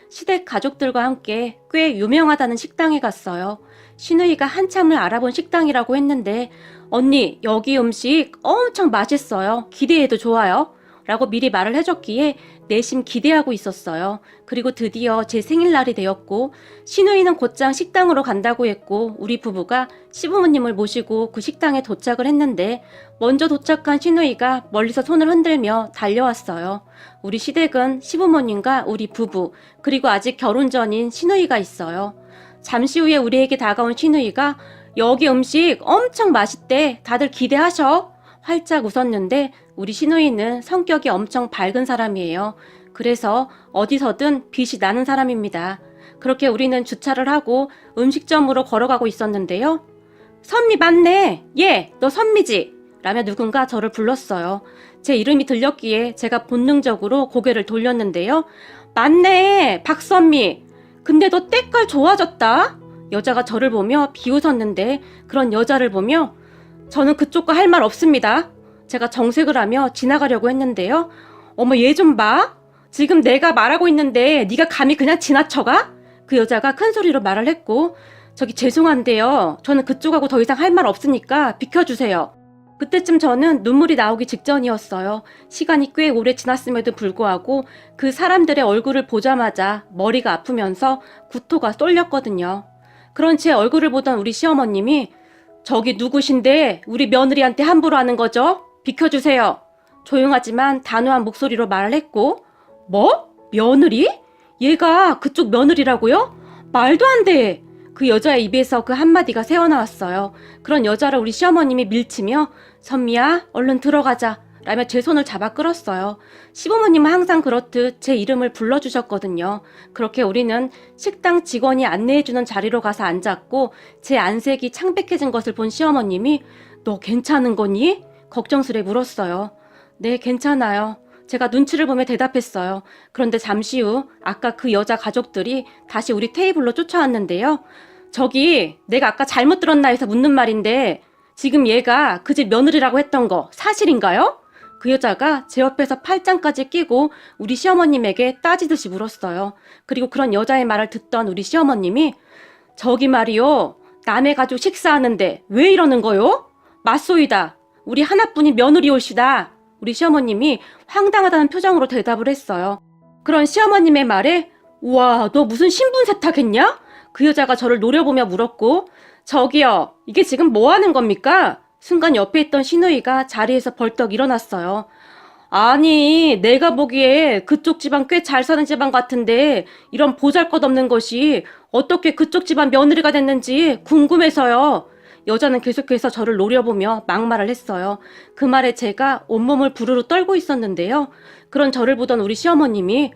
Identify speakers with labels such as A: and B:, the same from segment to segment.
A: 시댁 가족들과 함께 꽤 유명하다는 식당에 갔어요. 신우이가 한참을 알아본 식당이라고 했는데 언니 여기 음식 엄청 맛있어요. 기대해도 좋아요. 라고 미리 말을 해줬기에 내심 기대하고 있었어요. 그리고 드디어 제 생일날이 되었고 신우이는 곧장 식당으로 간다고 했고 우리 부부가 시부모님을 모시고 그 식당에 도착을 했는데 먼저 도착한 신우이가 멀리서 손을 흔들며 달려왔어요. 우리 시댁은 시부모님과 우리 부부 그리고 아직 결혼 전인 신우이가 있어요. 잠시 후에 우리에게 다가온 신우이가 여기 음식 엄청 맛있대. 다들 기대하셔. 활짝 웃었는데 우리 신우이는 성격이 엄청 밝은 사람이에요. 그래서 어디서든 빛이 나는 사람입니다. 그렇게 우리는 주차를 하고 음식점으로 걸어가고 있었는데요. 선미 맞네. 예, 너 선미지? 라며 누군가 저를 불렀어요. 제 이름이 들렸기에 제가 본능적으로 고개를 돌렸는데요. 맞네, 박선미. 근데 너 때깔 좋아졌다? 여자가 저를 보며 비웃었는데 그런 여자를 보며 저는 그쪽과 할 말 없습니다. 제가 정색을 하며 지나가려고 했는데요. 어머 얘 좀 봐. 지금 내가 말하고 있는데 네가 감히 그냥 지나쳐가? 그 여자가 큰 소리로 말을 했고 저기 죄송한데요. 저는 그쪽하고 더 이상 할 말 없으니까 비켜주세요. 그때쯤 저는 눈물이 나오기 직전이었어요. 시간이 꽤 오래 지났음에도 불구하고 그 사람들의 얼굴을 보자마자 머리가 아프면서 구토가 쏠렸거든요. 그런 제 얼굴을 보던 우리 시어머님이 저기 누구신데 우리 며느리한테 함부로 하는 거죠? 비켜주세요. 조용하지만 단호한 목소리로 말을 했고 뭐? 며느리? 얘가 그쪽 며느리라고요? 말도 안 돼. 그 여자의 입에서 그 한마디가 새어나왔어요. 그런 여자를 우리 시어머님이 밀치며 선미야 얼른 들어가자 라며 제 손을 잡아 끌었어요. 시부모님은 항상 그렇듯 제 이름을 불러주셨거든요. 그렇게 우리는 식당 직원이 안내해주는 자리로 가서 앉았고 제 안색이 창백해진 것을 본 시어머님이 너 괜찮은 거니? 걱정스레 물었어요. 네 괜찮아요. 제가 눈치를 보며 대답했어요. 그런데 잠시 후 아까 그 여자 가족들이 다시 우리 테이블로 쫓아왔는데요. 저기 내가 아까 잘못 들었나 해서 묻는 말인데 지금 얘가 그 집 며느리라고 했던 거 사실인가요? 그 여자가 제 옆에서 팔짱까지 끼고 우리 시어머님에게 따지듯이 물었어요. 그리고 그런 여자의 말을 듣던 우리 시어머님이 저기 말이요. 남의 가족 식사하는데 왜 이러는 거요? 맞소이다. 우리 하나뿐인 며느리 올시다. 우리 시어머님이 황당하다는 표정으로 대답을 했어요. 그런 시어머님의 말에 우와 너 무슨 신분 세탁했냐? 그 여자가 저를 노려보며 물었고 저기요 이게 지금 뭐 하는 겁니까? 순간 옆에 있던 신우이가 자리에서 벌떡 일어났어요. 아니 내가 보기에 그쪽 집안 꽤 잘 사는 집안 같은데 이런 보잘것없는 것이 어떻게 그쪽 집안 며느리가 됐는지 궁금해서요. 여자는 계속해서 저를 노려보며 막말을 했어요. 그 말에 제가 온몸을 부르르 떨고 있었는데요. 그런 저를 보던 우리 시어머님이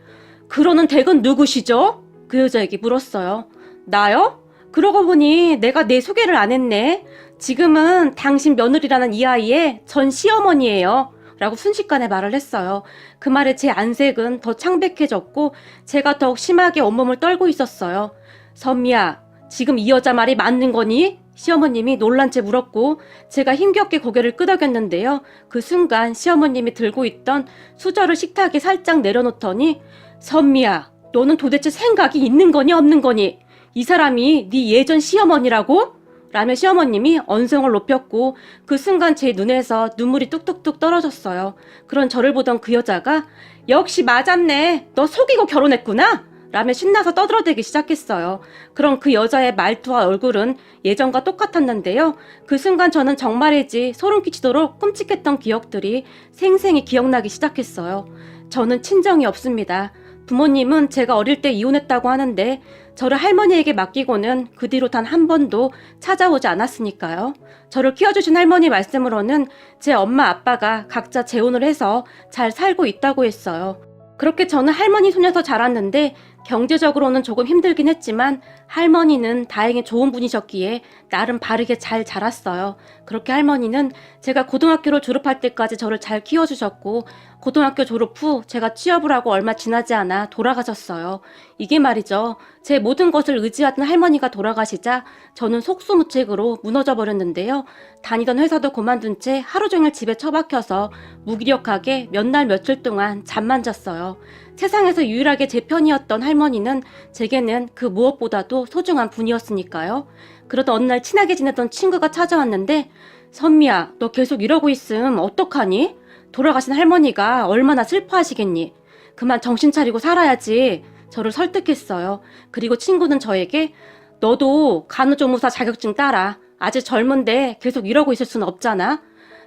A: 그러는 댁은 누구시죠? 그 여자에게 물었어요. 나요? 그러고 보니 내가 내 소개를 안 했네. 지금은 당신 며느리라는 이 아이의 전 시어머니예요. 라고 순식간에 말을 했어요. 그 말에 제 안색은 더 창백해졌고 제가 더욱 심하게 온몸을 떨고 있었어요. 선미야, 지금 이 여자 말이 맞는 거니? 시어머님이 놀란 채 물었고 제가 힘겹게 고개를 끄덕였는데요. 그 순간 시어머님이 들고 있던 수저를 식탁에 살짝 내려놓더니 선미야, 너는 도대체 생각이 있는 거니 없는 거니? 이 사람이 네 예전 시어머니라고? 라며 시어머님이 언성을 높였고 그 순간 제 눈에서 눈물이 뚝뚝뚝 떨어졌어요. 그런 저를 보던 그 여자가 역시 맞았네. 너 속이고 결혼했구나? 라며 신나서 떠들어대기 시작했어요. 그럼 그 여자의 말투와 얼굴은 예전과 똑같았는데요. 그 순간 저는 정말이지 소름 끼치도록 끔찍했던 기억들이 생생히 기억나기 시작했어요. 저는 친정이 없습니다. 부모님은 제가 어릴 때 이혼했다고 하는데 저를 할머니에게 맡기고는 그 뒤로 단 한 번도 찾아오지 않았으니까요. 저를 키워주신 할머니 말씀으로는 제 엄마 아빠가 각자 재혼을 해서 잘 살고 있다고 했어요. 그렇게 저는 할머니 손에서 자랐는데 경제적으로는 조금 힘들긴 했지만 할머니는 다행히 좋은 분이셨기에 나름 바르게 잘 자랐어요. 그렇게 할머니는 제가 고등학교를 졸업할 때까지 저를 잘 키워주셨고 고등학교 졸업 후 제가 취업을 하고 얼마 지나지 않아 돌아가셨어요. 이게 말이죠. 제 모든 것을 의지하던 할머니가 돌아가시자 저는 속수무책으로 무너져 버렸는데요. 다니던 회사도 그만둔 채 하루 종일 집에 처박혀서 무기력하게 몇 날 며칠 동안 잠만 잤어요. 세상에서 유일하게 제 편이었던 할머니는 제게는 그 무엇보다도 소중한 분이었으니까요. 그러던 어느 날 친하게 지내던 친구가 찾아왔는데 선미야, 너 계속 이러고 있음 어떡하니? 돌아가신 할머니가 얼마나 슬퍼하시겠니? 그만 정신 차리고 살아야지. 저를 설득했어요. 그리고 친구는 저에게 너도 간호조무사 자격증 따라. 아직 젊은데 계속 이러고 있을 수는 없잖아.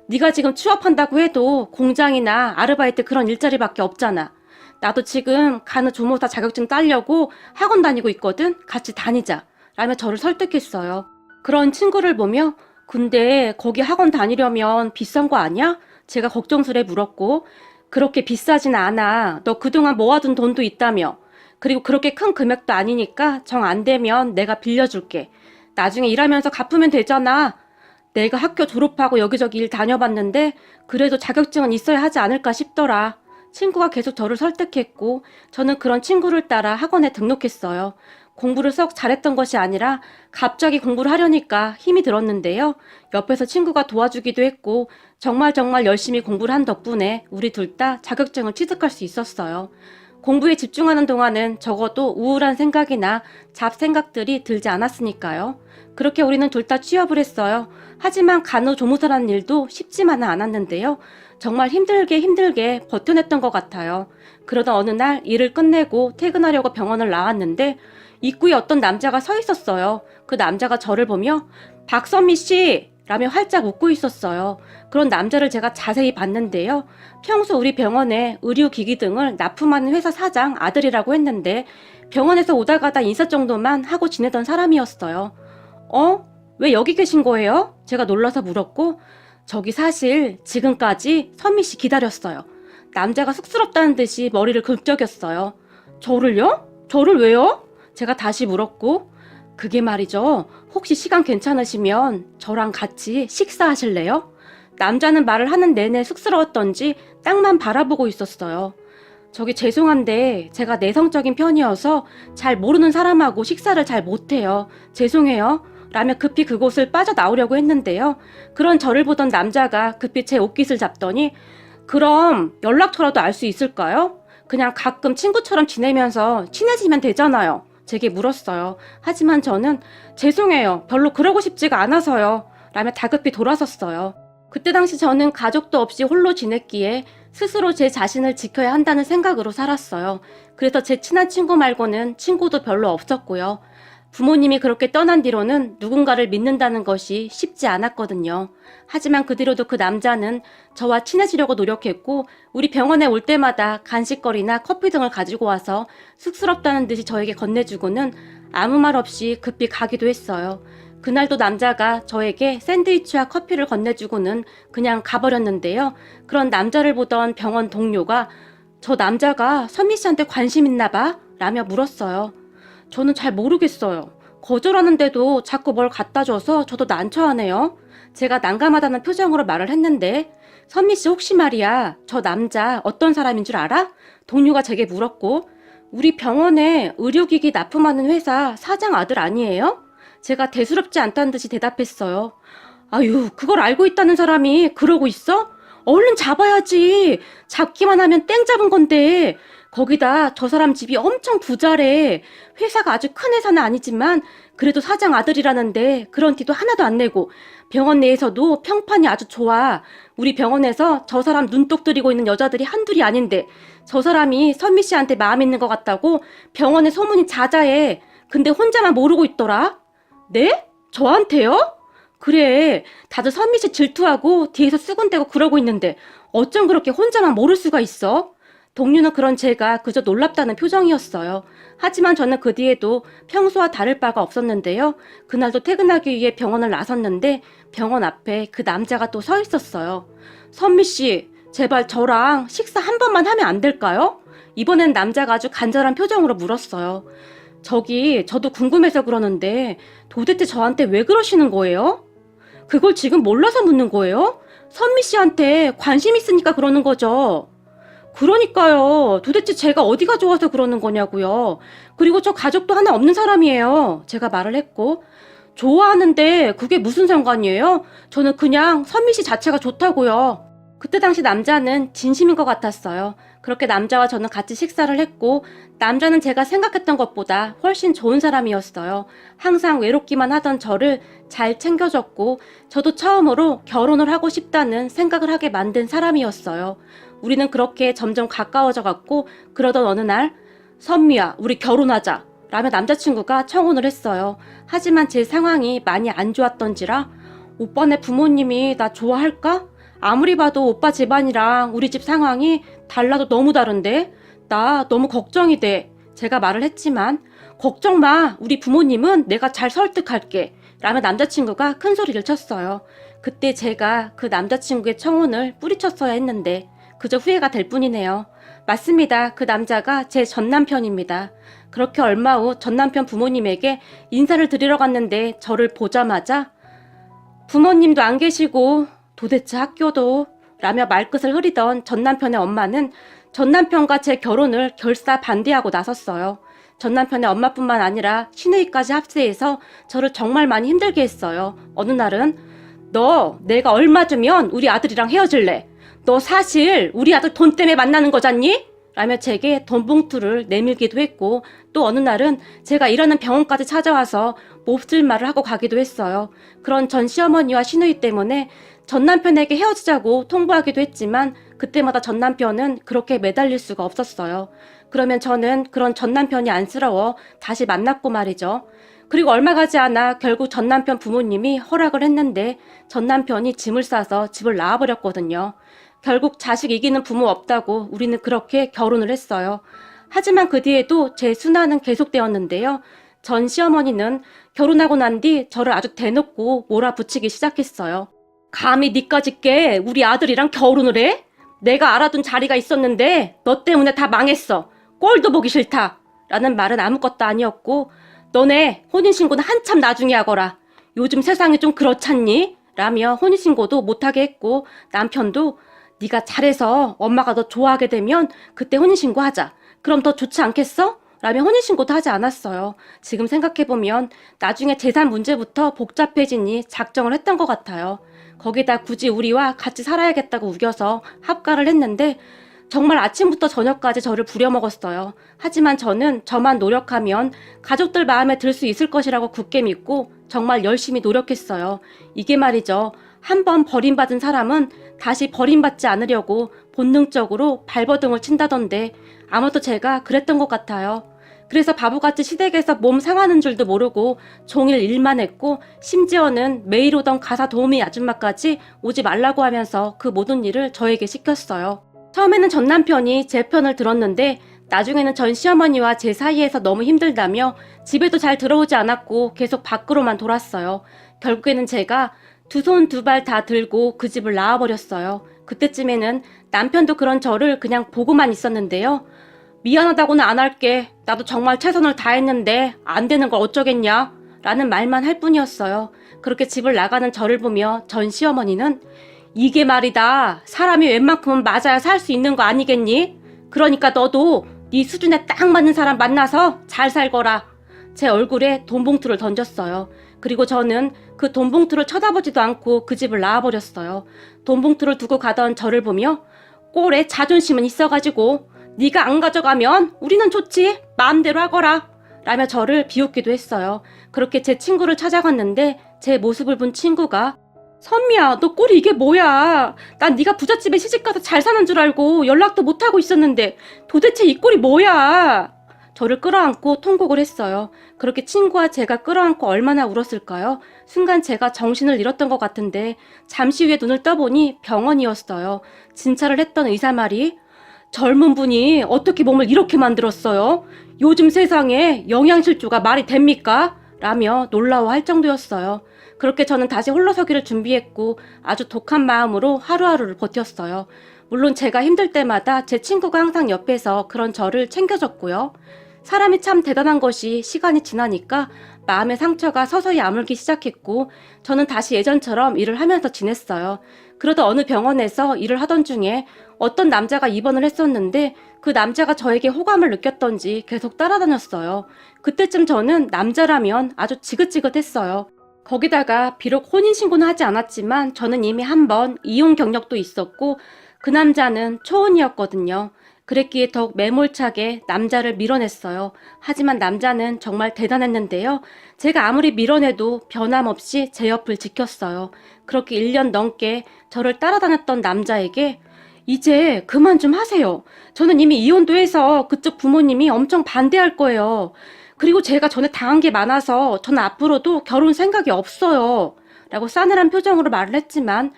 A: 네가 지금 취업한다고 해도 공장이나 아르바이트 그런 일자리밖에 없잖아. 나도 지금 간호조무사 자격증 따려고 학원 다니고 있거든. 같이 다니자. 라며 저를 설득했어요. 그런 친구를 보며 근데 거기 학원 다니려면 비싼 거 아니야? 제가 걱정스레 물었고 그렇게 비싸진 않아. 너 그동안 모아둔 돈도 있다며. 그리고 그렇게 큰 금액도 아니니까 정 안 되면 내가 빌려줄게. 나중에 일하면서 갚으면 되잖아. 내가 학교 졸업하고 여기저기 일 다녀봤는데 그래도 자격증은 있어야 하지 않을까 싶더라. 친구가 계속 저를 설득했고 저는 그런 친구를 따라 학원에 등록했어요. 공부를 썩 잘했던 것이 아니라 갑자기 공부를 하려니까 힘이 들었는데요. 옆에서 친구가 도와주기도 했고 정말 열심히 공부를 한 덕분에 우리 둘 다 자격증을 취득할 수 있었어요. 공부에 집중하는 동안은 적어도 우울한 생각이나 잡생각들이 들지 않았으니까요. 그렇게 우리는 둘 다 취업을 했어요. 하지만 간호조무사라는 일도 쉽지만은 않았는데요. 정말 힘들게 버텨냈던 것 같아요. 그러다 어느 날 일을 끝내고 퇴근하려고 병원을 나왔는데 입구에 어떤 남자가 서 있었어요. 그 남자가 저를 보며 박선미 씨! 라며 활짝 웃고 있었어요. 그런 남자를 제가 자세히 봤는데요. 평소 우리 병원에 의료기기 등을 납품하는 회사 사장 아들이라고 했는데 병원에서 오다 가다 인사 정도만 하고 지내던 사람이었어요. 왜 여기 계신 거예요? 제가 놀라서 물었고 저기 사실 지금까지 선미 씨 기다렸어요. 남자가 쑥스럽다는 듯이 머리를 긁적였어요. 저를요? 저를 왜요? 제가 다시 물었고 그게 말이죠. 혹시 시간 괜찮으시면 저랑 같이 식사하실래요? 남자는 말을 하는 내내 쑥스러웠던지 땅만 바라보고 있었어요. 저기 죄송한데 제가 내성적인 편이어서 잘 모르는 사람하고 식사를 잘 못해요. 죄송해요. 라며 급히 그곳을 빠져나오려고 했는데요. 그런 저를 보던 남자가 급히 제 옷깃을 잡더니 그럼 연락처라도 알 수 있을까요? 그냥 가끔 친구처럼 지내면서 친해지면 되잖아요. 제게 물었어요. 하지만 저는 죄송해요. 별로 그러고 싶지가 않아서요. 라며 다급히 돌아섰어요. 그때 당시 저는 가족도 없이 홀로 지냈기에 스스로 제 자신을 지켜야 한다는 생각으로 살았어요. 그래서 제 친한 친구 말고는 친구도 별로 없었고요. 부모님이 그렇게 떠난 뒤로는 누군가를 믿는다는 것이 쉽지 않았거든요. 하지만 그 뒤로도 그 남자는 저와 친해지려고 노력했고 우리 병원에 올 때마다 간식거리나 커피 등을 가지고 와서 쑥스럽다는 듯이 저에게 건네주고는 아무 말 없이 급히 가기도 했어요. 그날도 남자가 저에게 샌드위치와 커피를 건네주고는 그냥 가버렸는데요. 그런 남자를 보던 병원 동료가 저 남자가 선미 씨한테 관심 있나 봐? 라며 물었어요. 저는 잘 모르겠어요. 거절하는데도 자꾸 뭘 갖다 줘서 저도 난처하네요. 제가 난감하다는 표정으로 말을 했는데 선미 씨 혹시 말이야 저 남자 어떤 사람인 줄 알아? 동료가 제게 물었고 우리 병원에 의료기기 납품하는 회사 사장 아들 아니에요? 제가 대수롭지 않다는 듯이 대답했어요. 아유 그걸 알고 있다는 사람이 그러고 있어? 얼른 잡아야지. 잡기만 하면 땡 잡은 건데 거기다 저 사람 집이 엄청 부자래. 회사가 아주 큰 회사는 아니지만 그래도 사장 아들이라는데 그런 티도 하나도 안 내고 병원 내에서도 평판이 아주 좋아. 우리 병원에서 저 사람 눈독 들이고 있는 여자들이 한둘이 아닌데 저 사람이 선미 씨한테 마음 있는 것 같다고 병원에 소문이 자자해. 근데 혼자만 모르고 있더라. 네? 저한테요? 그래, 다들 선미 씨 질투하고 뒤에서 쓰군대고 그러고 있는데 어쩜 그렇게 혼자만 모를 수가 있어? 동료는 그런 제가 그저 놀랍다는 표정이었어요. 하지만 저는 그 뒤에도 평소와 다를 바가 없었는데요. 그날도 퇴근하기 위해 병원을 나섰는데 병원 앞에 그 남자가 또 서 있었어요. 선미 씨, 제발 저랑 식사 한 번만 하면 안 될까요? 이번엔 남자가 아주 간절한 표정으로 물었어요. 저도 궁금해서 그러는데 도대체 저한테 왜 그러시는 거예요? 그걸 지금 몰라서 묻는 거예요? 선미 씨한테 관심 있으니까 그러는 거죠. 그러니까요. 도대체 제가 어디가 좋아서 그러는 거냐고요. 그리고 저 가족도 하나 없는 사람이에요. 제가 말을 했고. 좋아하는데 그게 무슨 상관이에요? 저는 그냥 선미 씨 자체가 좋다고요. 그때 당시 남자는 진심인 것 같았어요. 그렇게 남자와 저는 같이 식사를 했고 남자는 제가 생각했던 것보다 훨씬 좋은 사람이었어요. 항상 외롭기만 하던 저를 잘 챙겨줬고 저도 처음으로 결혼을 하고 싶다는 생각을 하게 만든 사람이었어요. 우리는 그렇게 점점 가까워져 갔고 그러던 어느 날 선미야, 우리 결혼하자 라며 남자친구가 청혼을 했어요. 하지만 제 상황이 많이 안 좋았던지라 오빠네 부모님이 나 좋아할까? 아무리 봐도 오빠 집안이랑 우리 집 상황이 달라도 너무 다른데? 나 너무 걱정이 돼. 제가 말을 했지만 걱정 마. 우리 부모님은 내가 잘 설득할게. 라며 남자친구가 큰 소리를 쳤어요. 그때 제가 그 남자친구의 청혼을 뿌리쳤어야 했는데 그저 후회가 될 뿐이네요. 맞습니다. 그 남자가 제 전남편입니다. 그렇게 얼마 후 전남편 부모님에게 인사를 드리러 갔는데 저를 보자마자 부모님도 안 계시고 도대체 학교도 라며 말끝을 흐리던 전남편의 엄마는 전남편과 제 결혼을 결사 반대하고 나섰어요. 전남편의 엄마뿐만 아니라 시누이까지 합세해서 저를 정말 많이 힘들게 했어요. 어느 날은 너 내가 얼마 주면 우리 아들이랑 헤어질래? 너 사실 우리 아들 돈 때문에 만나는 거잖니? 라며 제게 돈 봉투를 내밀기도 했고 또 어느 날은 제가 일하는 병원까지 찾아와서 몹쓸 말을 하고 가기도 했어요. 그런 전 시어머니와 시누이 때문에 전 남편에게 헤어지자고 통보하기도 했지만 그때마다 전 남편은 그렇게 매달릴 수가 없었어요. 그러면 저는 그런 전 남편이 안쓰러워 다시 만났고 말이죠. 그리고 얼마 가지 않아 결국 전 남편 부모님이 허락을 했는데 전 남편이 짐을 싸서 집을 나와버렸거든요. 결국 자식 이기는 부모 없다고 우리는 그렇게 결혼을 했어요. 하지만 그 뒤에도 제 순환은 계속되었는데요. 전 시어머니는 결혼하고 난 뒤 저를 아주 대놓고 몰아붙이기 시작했어요. 감히 니까짓 게 우리 아들이랑 결혼을 해? 내가 알아둔 자리가 있었는데 너 때문에 다 망했어. 꼴도 보기 싫다. 라는 말은 아무것도 아니었고 너네 혼인신고는 한참 나중에 하거라. 요즘 세상이 좀 그렇잖니? 라며 혼인신고도 못하게 했고 남편도 네가 잘해서 엄마가 너 좋아하게 되면 그때 혼인신고하자. 그럼 더 좋지 않겠어? 라며 혼인신고도 하지 않았어요. 지금 생각해보면 나중에 재산 문제부터 복잡해지니 작정을 했던 것 같아요. 거기다 굳이 우리와 같이 살아야겠다고 우겨서 합가를 했는데 정말 아침부터 저녁까지 저를 부려먹었어요. 하지만 저는 저만 노력하면 가족들 마음에 들 수 있을 것이라고 굳게 믿고 정말 열심히 노력했어요. 이게 말이죠. 한번 버림받은 사람은 다시 버림받지 않으려고 본능적으로 발버둥을 친다던데 아마도 제가 그랬던 것 같아요. 그래서 바보같이 시댁에서 몸 상하는 줄도 모르고 종일 일만 했고 심지어는 매일 오던 가사 도우미 아줌마까지 오지 말라고 하면서 그 모든 일을 저에게 시켰어요. 처음에는 전 남편이 제 편을 들었는데 나중에는 전 시어머니와 제 사이에서 너무 힘들다며 집에도 잘 들어오지 않았고 계속 밖으로만 돌았어요. 결국에는 제가 두 손 두 발 다 들고 그 집을 나와버렸어요. 그때쯤에는 남편도 그런 저를 그냥 보고만 있었는데요. 미안하다고는 안 할게. 나도 정말 최선을 다했는데 안 되는 걸 어쩌겠냐? 라는 말만 할 뿐이었어요. 그렇게 집을 나가는 저를 보며 전 시어머니는 이게 말이다. 사람이 웬만큼은 맞아야 살 수 있는 거 아니겠니? 그러니까 너도 네 수준에 딱 맞는 사람 만나서 잘 살거라. 제 얼굴에 돈 봉투를 던졌어요. 그리고 저는 그 돈 봉투를 쳐다보지도 않고 그 집을 나와버렸어요. 돈 봉투를 두고 가던 저를 보며 꼴에 자존심은 있어가지고 네가 안 가져가면 우리는 좋지. 마음대로 하거라. 라며 저를 비웃기도 했어요. 그렇게 제 친구를 찾아갔는데 제 모습을 본 친구가 선미야, 너 꼴이 이게 뭐야? 난 네가 부잣집에 시집가서 잘 사는 줄 알고 연락도 못하고 있었는데 도대체 이 꼴이 뭐야? 저를 끌어안고 통곡을 했어요. 그렇게 친구와 제가 끌어안고 얼마나 울었을까요? 순간 제가 정신을 잃었던 것 같은데 잠시 후에 눈을 떠보니 병원이었어요. 진찰을 했던 의사 말이 젊은 분이 어떻게 몸을 이렇게 만들었어요? 요즘 세상에 영양실조가 말이 됩니까? 라며 놀라워할 정도였어요. 그렇게 저는 다시 홀로서기를 준비했고 아주 독한 마음으로 하루하루를 버텼어요. 물론 제가 힘들 때마다 제 친구가 항상 옆에서 그런 저를 챙겨줬고요. 사람이 참 대단한 것이 시간이 지나니까 마음의 상처가 서서히 아물기 시작했고 저는 다시 예전처럼 일을 하면서 지냈어요. 그러다 어느 병원에서 일을 하던 중에 어떤 남자가 입원을 했었는데 그 남자가 저에게 호감을 느꼈던지 계속 따라다녔어요. 그때쯤 저는 남자라면 아주 지긋지긋했어요. 거기다가 비록 혼인신고는 하지 않았지만 저는 이미 한 번 이혼 경력도 있었고 그 남자는 초혼이었거든요. 그랬기에 더욱 매몰차게 남자를 밀어냈어요. 하지만 남자는 정말 대단했는데요. 제가 아무리 밀어내도 변함없이 제 옆을 지켰어요. 그렇게 1년 넘게 저를 따라다녔던 남자에게 이제 그만 좀 하세요. 저는 이미 이혼도 해서 그쪽 부모님이 엄청 반대할 거예요. 그리고 제가 전에 당한 게 많아서 저는 앞으로도 결혼 생각이 없어요. 라고 싸늘한 표정으로 말을 했지만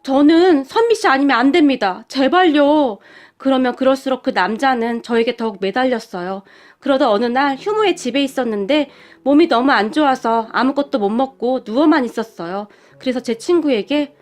A: 저는 선미 씨 아니면 안 됩니다. 제발요. 그러면 그럴수록 그 남자는 저에게 더욱 매달렸어요. 그러다 어느 날 휴무의 집에 있었는데 몸이 너무 안 좋아서 아무것도 못 먹고 누워만 있었어요. 그래서 제 친구에게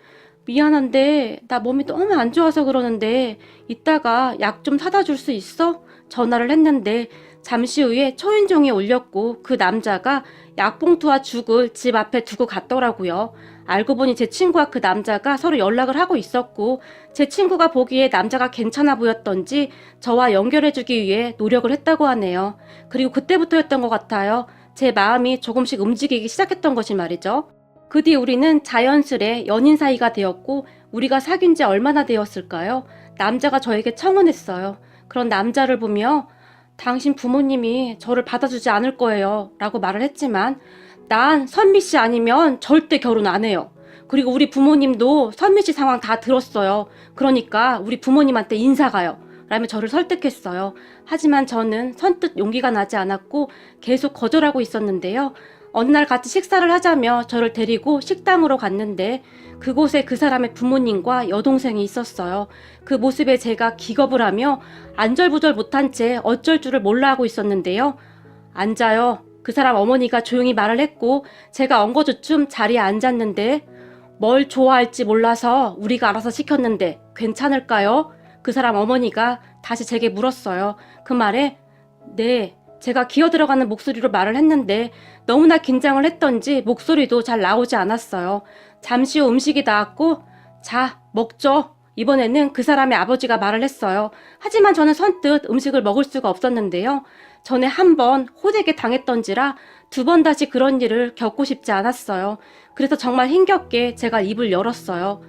A: 미안한데 나 몸이 너무 안 좋아서 그러는데 이따가 약 좀 사다 줄 수 있어? 전화를 했는데 잠시 후에 초인종이 울렸고 그 남자가 약봉투와 죽을 집 앞에 두고 갔더라고요. 알고 보니 제 친구와 그 남자가 서로 연락을 하고 있었고 제 친구가 보기에 남자가 괜찮아 보였던지 저와 연결해주기 위해 노력을 했다고 하네요. 그리고 그때부터였던 것 같아요. 제 마음이 조금씩 움직이기 시작했던 것이 말이죠. 그 뒤 우리는 자연스레 연인 사이가 되었고 우리가 사귄 지 얼마나 되었을까요? 남자가 저에게 청혼했어요. 그런 남자를 보며 당신 부모님이 저를 받아주지 않을 거예요 라고 말을 했지만 난 선미 씨 아니면 절대 결혼 안 해요. 그리고 우리 부모님도 선미 씨 상황 다 들었어요. 그러니까 우리 부모님한테 인사가요 라며 저를 설득했어요. 하지만 저는 선뜻 용기가 나지 않았고 계속 거절하고 있었는데요. 어느 날 같이 식사를 하자며 저를 데리고 식당으로 갔는데 그곳에 그 사람의 부모님과 여동생이 있었어요. 그 모습에 제가 기겁을 하며 안절부절 못한 채 어쩔 줄을 몰라 하고 있었는데요. 앉아요. 그 사람 어머니가 조용히 말을 했고 제가 엉거주춤 자리에 앉았는데 뭘 좋아할지 몰라서 우리가 알아서 시켰는데 괜찮을까요? 그 사람 어머니가 다시 제게 물었어요. 그 말에 네. 제가 기어들어가는 목소리로 말을 했는데 너무나 긴장을 했던지 목소리도 잘 나오지 않았어요. 잠시 후 음식이 나왔고 자, 먹죠. 이번에는 그 사람의 아버지가 말을 했어요. 하지만 저는 선뜻 음식을 먹을 수가 없었는데요. 전에 한 번 호되게 당했던지라 두 번 다시 그런 일을 겪고 싶지 않았어요. 그래서 정말 힘겹게 제가 입을 열었어요.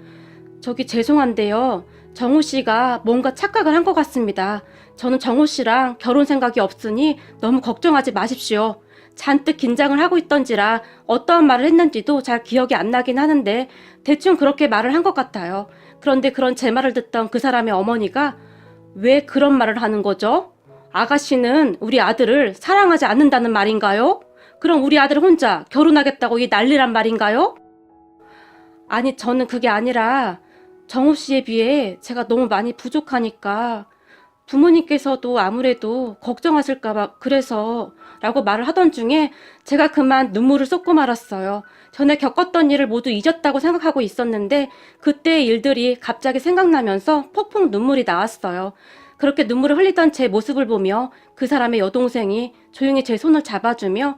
A: 저기 죄송한데요. 정우 씨가 뭔가 착각을 한 것 같습니다. 저는 정우 씨랑 결혼 생각이 없으니 너무 걱정하지 마십시오. 잔뜩 긴장을 하고 있던지라 어떠한 말을 했는지도 잘 기억이 안 나긴 하는데 대충 그렇게 말을 한 것 같아요. 그런데 그런 제 말을 듣던 그 사람의 어머니가 왜 그런 말을 하는 거죠? 아가씨는 우리 아들을 사랑하지 않는다는 말인가요? 그럼 우리 아들 혼자 결혼하겠다고 이 난리란 말인가요? 아니, 저는 그게 아니라 정우 씨에 비해 제가 너무 많이 부족하니까 부모님께서도 아무래도 걱정하실까봐 그래서 라고 말을 하던 중에 제가 그만 눈물을 쏟고 말았어요. 전에 겪었던 일을 모두 잊었다고 생각하고 있었는데 그때의 일들이 갑자기 생각나면서 폭풍 눈물이 나왔어요. 그렇게 눈물을 흘리던 제 모습을 보며 그 사람의 여동생이 조용히 제 손을 잡아주며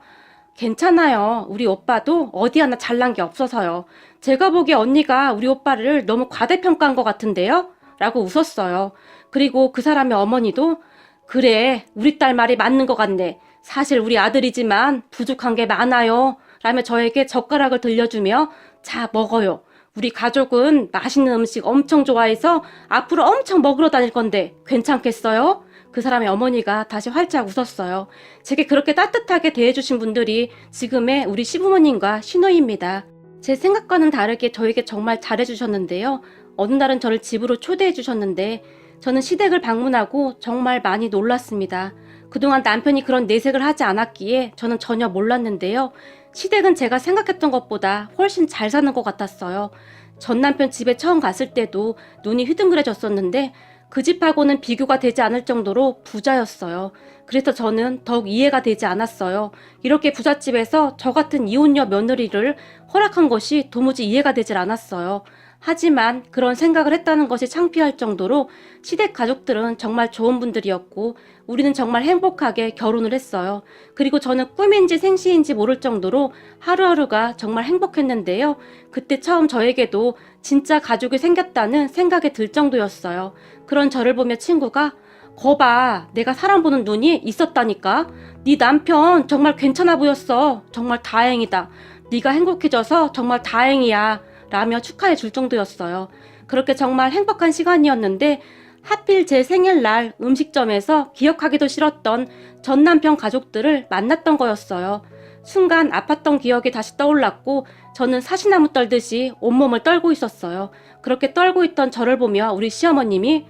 A: 괜찮아요. 우리 오빠도 어디 하나 잘난 게 없어서요. 제가 보기에 언니가 우리 오빠를 너무 과대평가한 것 같은데요? 라고 웃었어요. 그리고 그 사람의 어머니도 그래, 우리 딸 말이 맞는 것 같네. 사실 우리 아들이지만 부족한 게 많아요. 라며 저에게 젓가락을 들려주며 자, 먹어요. 우리 가족은 맛있는 음식 엄청 좋아해서 앞으로 엄청 먹으러 다닐 건데 괜찮겠어요? 그 사람의 어머니가 다시 활짝 웃었어요. 제게 그렇게 따뜻하게 대해주신 분들이 지금의 우리 시부모님과 시누이입니다. 제 생각과는 다르게 저에게 정말 잘해주셨는데요. 어느 날은 저를 집으로 초대해주셨는데 저는 시댁을 방문하고 정말 많이 놀랐습니다. 그동안 남편이 그런 내색을 하지 않았기에 저는 전혀 몰랐는데요. 시댁은 제가 생각했던 것보다 훨씬 잘 사는 것 같았어요. 전 남편 집에 처음 갔을 때도 눈이 휘둥그레졌었는데 그 집하고는 비교가 되지 않을 정도로 부자였어요. 그래서 저는 더욱 이해가 되지 않았어요. 이렇게 부잣집에서 저 같은 이혼녀 며느리를 허락한 것이 도무지 이해가 되질 않았어요. 하지만 그런 생각을 했다는 것이 창피할 정도로 시댁 가족들은 정말 좋은 분들이었고 우리는 정말 행복하게 결혼을 했어요. 그리고 저는 꿈인지 생시인지 모를 정도로 하루하루가 정말 행복했는데요. 그때 처음 저에게도 진짜 가족이 생겼다는 생각이 들 정도였어요. 그런 저를 보며 친구가 거봐, 내가 사람 보는 눈이 있었다니까. 네 남편 정말 괜찮아 보였어. 정말 다행이다. 네가 행복해져서 정말 다행이야. 라며 축하해 줄 정도였어요. 그렇게 정말 행복한 시간이었는데 하필 제 생일날 음식점에서 기억하기도 싫었던 전 남편 가족들을 만났던 거였어요. 순간 아팠던 기억이 다시 떠올랐고 저는 사시나무 떨듯이 온몸을 떨고 있었어요. 그렇게 떨고 있던 저를 보며 우리 시어머님이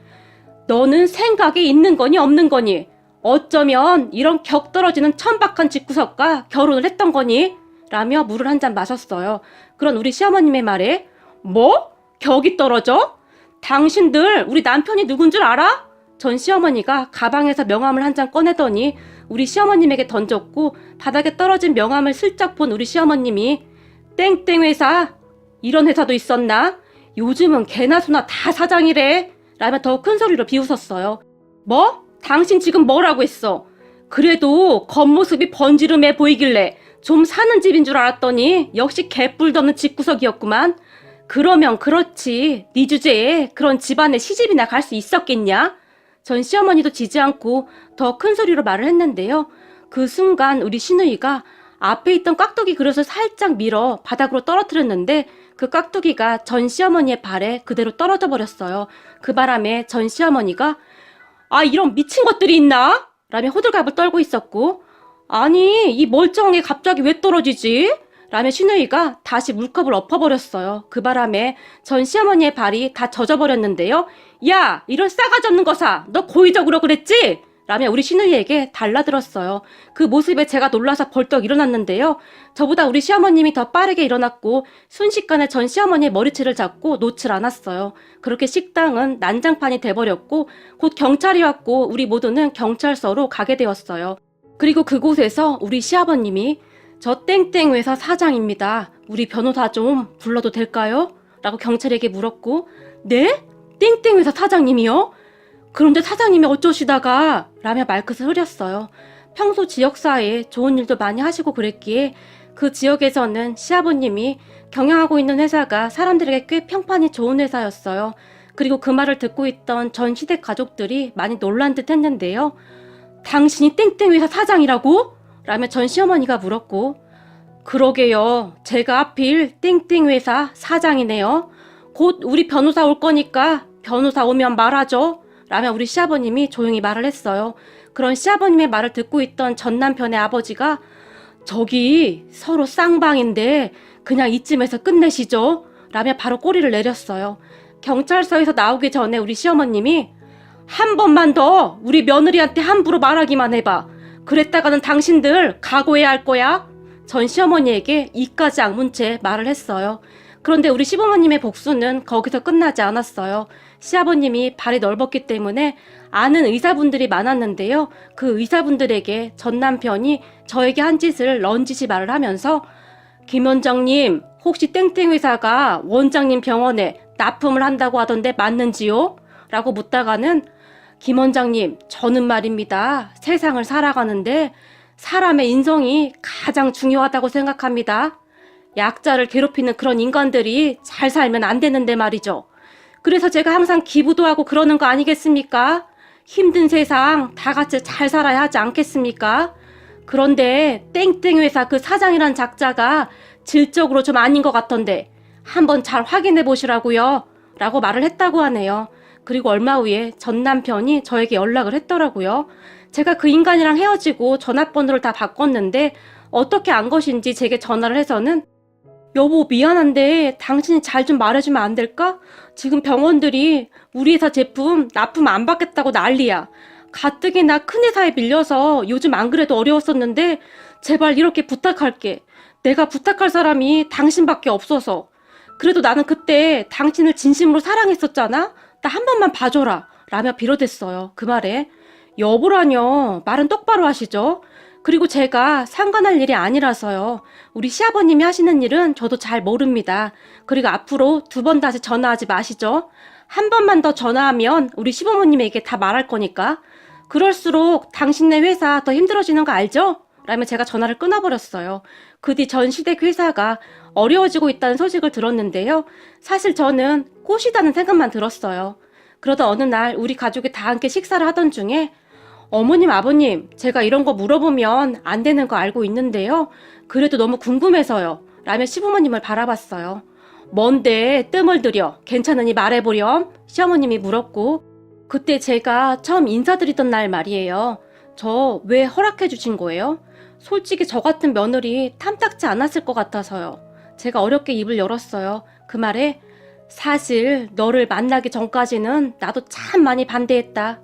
A: 너는 생각이 있는 거니 없는 거니? 어쩌면 이런 격 떨어지는 천박한 집구석과 결혼을 했던 거니? 라며 물을 한 잔 마셨어요. 그런 우리 시어머님의 말에 뭐? 격이 떨어져? 당신들 우리 남편이 누군 줄 알아? 전 시어머니가 가방에서 명함을 한 장 꺼내더니 우리 시어머님에게 던졌고 바닥에 떨어진 명함을 슬쩍 본 우리 시어머님이 땡땡 회사 이런 회사도 있었나? 요즘은 개나 소나 다 사장이래 라며 더 큰 소리로 비웃었어요. 뭐? 당신 지금 뭐라고 했어? 그래도 겉모습이 번지름해 보이길래 좀 사는 집인 줄 알았더니 역시 개뿔도 없는 집구석이었구만. 그러면 그렇지 네 주제에 그런 집안에 시집이나 갈 수 있었겠냐? 전 시어머니도 지지 않고 더 큰 소리로 말을 했는데요. 그 순간 우리 시누이가 앞에 있던 깍두기 그릇을 살짝 밀어 바닥으로 떨어뜨렸는데 그 깍두기가 전 시어머니의 발에 그대로 떨어져 버렸어요. 그 바람에 전 시어머니가 아 이런 미친 것들이 있나? 라며 호들갑을 떨고 있었고 아니 이 멀쩡한 게 갑자기 왜 떨어지지? 라며 시누이가 다시 물컵을 엎어버렸어요. 그 바람에 전 시어머니의 발이 다 젖어버렸는데요. 야 이런 싸가지 없는 거사 너 고의적으로 그랬지? 라며 우리 시누이에게 달라들었어요. 그 모습에 제가 놀라서 벌떡 일어났는데요. 저보다 우리 시어머님이 더 빠르게 일어났고 순식간에 전 시어머니의 머리채를 잡고 놓질 않았어요. 그렇게 식당은 난장판이 돼버렸고 곧 경찰이 왔고 우리 모두는 경찰서로 가게 되었어요. 그리고 그곳에서 우리 시아버님이 저 땡땡 회사 사장입니다. 우리 변호사 좀 불러도 될까요? 라고 경찰에게 물었고 네? 땡땡 회사 사장님이요? 그런데 사장님이 어쩌시다가 라며 말끝을 흐렸어요. 평소 지역사회에 좋은 일도 많이 하시고 그랬기에 그 지역에서는 시아버님이 경영하고 있는 회사가 사람들에게 꽤 평판이 좋은 회사였어요. 그리고 그 말을 듣고 있던 전 시댁 가족들이 많이 놀란 듯 했는데요. 당신이 땡땡 회사 사장이라고? 라며 전 시어머니가 물었고 그러게요. 제가 하필 땡땡 회사 사장이네요. 곧 우리 변호사 올 거니까 변호사 오면 말하죠. 라며 우리 시아버님이 조용히 말을 했어요. 그런 시아버님의 말을 듣고 있던 전 남편의 아버지가 저기 서로 쌍방인데 그냥 이쯤에서 끝내시죠. 라며 바로 꼬리를 내렸어요. 경찰서에서 나오기 전에 우리 시어머님이 한 번만 더 우리 며느리한테 함부로 말하기만 해봐. 그랬다가는 당신들 각오해야 할 거야. 전 시어머니에게 이까지 악문 채 말을 했어요. 그런데 우리 시부모님의 복수는 거기서 끝나지 않았어요. 시아버님이 발이 넓었기 때문에 아는 의사분들이 많았는데요. 그 의사분들에게 전 남편이 저에게 한 짓을 넌지시 말을 하면서 김 원장님 혹시 땡땡 회사가 원장님 병원에 납품을 한다고 하던데 맞는지요? 라고 묻다가는 김 원장님 저는 말입니다. 세상을 살아가는데 사람의 인성이 가장 중요하다고 생각합니다. 약자를 괴롭히는 그런 인간들이 잘 살면 안 되는데 말이죠. 그래서 제가 항상 기부도 하고 그러는 거 아니겠습니까? 힘든 세상 다 같이 잘 살아야 하지 않겠습니까? 그런데 땡땡 회사 그 사장이란 작자가 질적으로 좀 아닌 것 같던데 한번 잘 확인해 보시라고요. 라고 말을 했다고 하네요. 그리고 얼마 후에 전 남편이 저에게 연락을 했더라고요. 제가 그 인간이랑 헤어지고 전화번호를 다 바꿨는데 어떻게 안 것인지 제게 전화를 해서는 여보 미안한데 당신이 잘 좀 말해주면 안 될까? 지금 병원들이 우리 회사 제품 납품 안 받겠다고 난리야. 가뜩이나 큰 회사에 밀려서 요즘 안 그래도 어려웠었는데 제발 이렇게 부탁할게. 내가 부탁할 사람이 당신밖에 없어서. 그래도 나는 그때 당신을 진심으로 사랑했었잖아. 나 한 번만 봐줘라 라며 빌어댔어요. 그 말에 여보라뇨 말은 똑바로 하시죠. 그리고 제가 상관할 일이 아니라서요. 우리 시아버님이 하시는 일은 저도 잘 모릅니다. 그리고 앞으로 2번 다시 전화하지 마시죠. 한 번만 더 전화하면 우리 시부모님에게 다 말할 거니까. 그럴수록 당신네 회사 더 힘들어지는 거 알죠? 라며 제가 전화를 끊어버렸어요. 그 뒤 전 시댁 회사가 어려워지고 있다는 소식을 들었는데요. 사실 저는 꼬시다는 생각만 들었어요. 그러다 어느 날 우리 가족이 다 함께 식사를 하던 중에 어머님, 아버님, 제가 이런 거 물어보면 안 되는 거 알고 있는데요. 그래도 너무 궁금해서요. 라며 시부모님을 바라봤어요. 뭔데 뜸을 들여 괜찮으니 말해보렴? 시어머님이 물었고 그때 제가 처음 인사드리던 날 말이에요. 저 왜 허락해 주신 거예요? 솔직히 저 같은 며느리 탐탁지 않았을 것 같아서요. 제가 어렵게 입을 열었어요. 그 말에 사실 너를 만나기 전까지는 나도 참 많이 반대했다.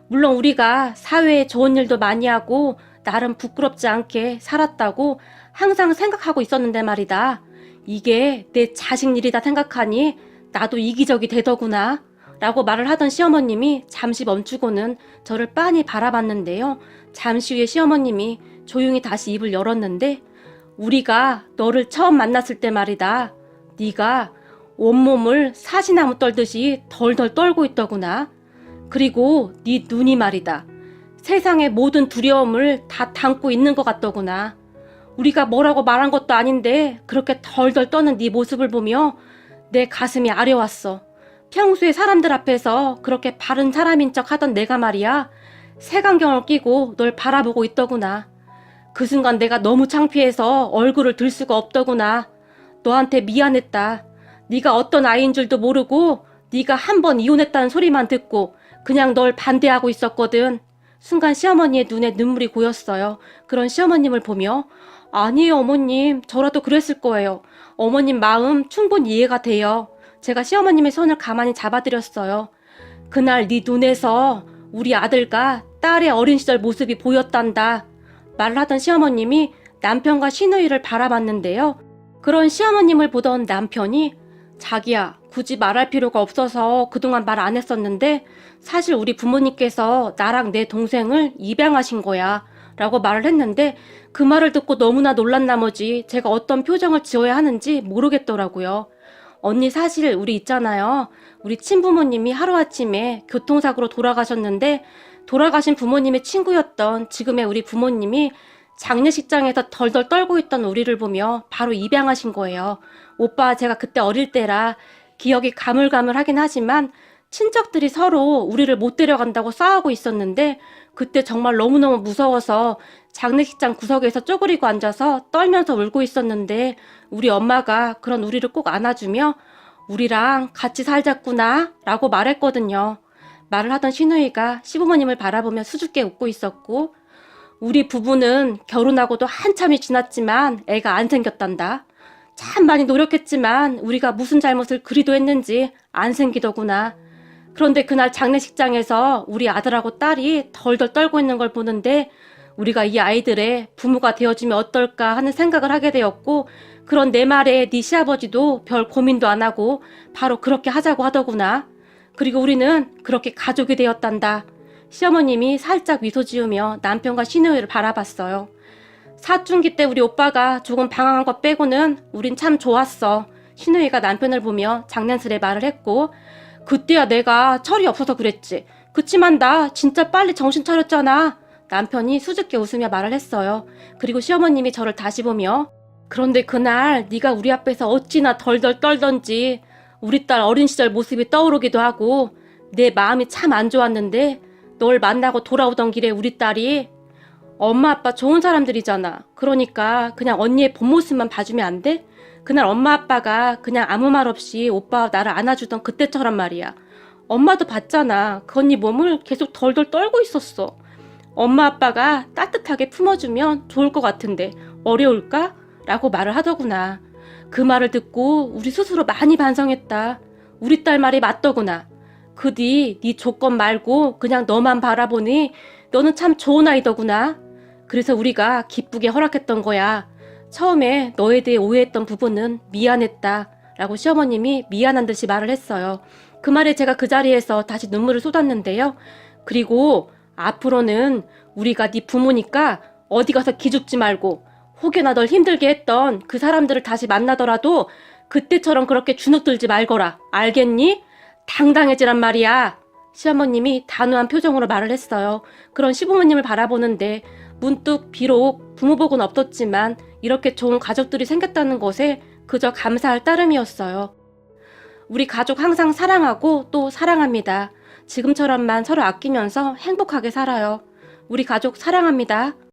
A: 물론 우리가 사회에 좋은 일도 많이 하고 나름 부끄럽지 않게 살았다고 항상 생각하고 있었는데 말이다. 이게 내 자식 일이다 생각하니 나도 이기적이 되더구나. 라고 말을 하던 시어머님이 잠시 멈추고는 저를 빤히 바라봤는데요. 잠시 후에 시어머님이 조용히 다시 입을 열었는데 우리가 너를 처음 만났을 때 말이다. 네가 온몸을 사시나무 떨듯이 덜덜 떨고 있더구나. 그리고 네 눈이 말이다. 세상의 모든 두려움을 다 담고 있는 것 같더구나. 우리가 뭐라고 말한 것도 아닌데 그렇게 덜덜 떠는 네 모습을 보며 내 가슴이 아려왔어. 평소에 사람들 앞에서 그렇게 바른 사람인 척 하던 내가 말이야. 색안경을 끼고 널 바라보고 있더구나. 그 순간 내가 너무 창피해서 얼굴을 들 수가 없더구나. 너한테 미안했다. 네가 어떤 아이인 줄도 모르고 네가 한 번 이혼했다는 소리만 듣고 그냥 널 반대하고 있었거든. 순간 시어머니의 눈에 눈물이 고였어요. 그런 시어머님을 보며 아니에요 어머님, 저라도 그랬을 거예요. 어머님 마음 충분히 이해가 돼요. 제가 시어머님의 손을 가만히 잡아드렸어요. 그날 네 눈에서 우리 아들과 딸의 어린 시절 모습이 보였단다. 말을 하던 시어머님이 남편과 시누이를 바라봤는데요. 그런 시어머님을 보던 남편이 자기야, 굳이 말할 필요가 없어서 그동안 말 안 했었는데 사실 우리 부모님께서 나랑 내 동생을 입양하신 거야 라고 말을 했는데 그 말을 듣고 너무나 놀란 나머지 제가 어떤 표정을 지어야 하는지 모르겠더라고요. 언니 사실 우리 있잖아요. 우리 친부모님이 하루아침에 교통사고로 돌아가셨는데 돌아가신 부모님의 친구였던 지금의 우리 부모님이 장례식장에서 덜덜 떨고 있던 우리를 보며 바로 입양하신 거예요. 오빠 제가 그때 어릴 때라 기억이 가물가물하긴 하지만 친척들이 서로 우리를 못 데려간다고 싸우고 있었는데 그때 정말 너무너무 무서워서 장례식장 구석에서 쪼그리고 앉아서 떨면서 울고 있었는데 우리 엄마가 그런 우리를 꼭 안아주며 우리랑 같이 살자꾸나 라고 말했거든요. 말을 하던 시누이가 시부모님을 바라보며 수줍게 웃고 있었고 우리 부부는 결혼하고도 한참이 지났지만 애가 안 생겼단다. 참 많이 노력했지만 우리가 무슨 잘못을 그리도 했는지 안 생기더구나. 그런데 그날 장례식장에서 우리 아들하고 딸이 덜덜 떨고 있는 걸 보는데 우리가 이 아이들의 부모가 되어주면 어떨까 하는 생각을 하게 되었고 그런 내 말에 네 시아버지도 별 고민도 안 하고 바로 그렇게 하자고 하더구나. 그리고 우리는 그렇게 가족이 되었단다. 시어머님이 살짝 미소 지으며 남편과 시누이를 바라봤어요. 사춘기 때 우리 오빠가 조금 방황한 것 빼고는 우린 참 좋았어. 시누이가 남편을 보며 장난스레 말을 했고 그때야 내가 철이 없어서 그랬지. 그치만 나 진짜 빨리 정신 차렸잖아. 남편이 수줍게 웃으며 말을 했어요. 그리고 시어머님이 저를 다시 보며 그런데 그날 네가 우리 앞에서 어찌나 덜덜 떨던지 우리 딸 어린 시절 모습이 떠오르기도 하고 내 마음이 참 안 좋았는데 널 만나고 돌아오던 길에 우리 딸이 엄마 아빠 좋은 사람들이잖아. 그러니까 그냥 언니의 본 모습만 봐주면 안 돼? 그날 엄마 아빠가 그냥 아무 말 없이 오빠와 나를 안아주던 그때처럼 말이야. 엄마도 봤잖아. 그 언니 몸을 계속 덜덜 떨고 있었어. 엄마 아빠가 따뜻하게 품어주면 좋을 것 같은데 어려울까? 라고 말을 하더구나. 그 말을 듣고 우리 스스로 많이 반성했다. 우리 딸 말이 맞더구나. 그 뒤 네 조건 말고 그냥 너만 바라보니 너는 참 좋은 아이더구나. 그래서 우리가 기쁘게 허락했던 거야. 처음에 너에 대해 오해했던 부분은 미안했다 라고 시어머님이 미안한 듯이 말을 했어요. 그 말에 제가 그 자리에서 다시 눈물을 쏟았는데요. 그리고 앞으로는 우리가 네 부모니까 어디 가서 기죽지 말고 혹여나 널 힘들게 했던 그 사람들을 다시 만나더라도 그때처럼 그렇게 주눅들지 말거라. 알겠니? 당당해지란 말이야. 시어머님이 단호한 표정으로 말을 했어요. 그런 시부모님을 바라보는데 문득 비록 부모복은 없었지만 이렇게 좋은 가족들이 생겼다는 것에 그저 감사할 따름이었어요. 우리 가족 항상 사랑하고 또 사랑합니다. 지금처럼만 서로 아끼면서 행복하게 살아요. 우리 가족 사랑합니다.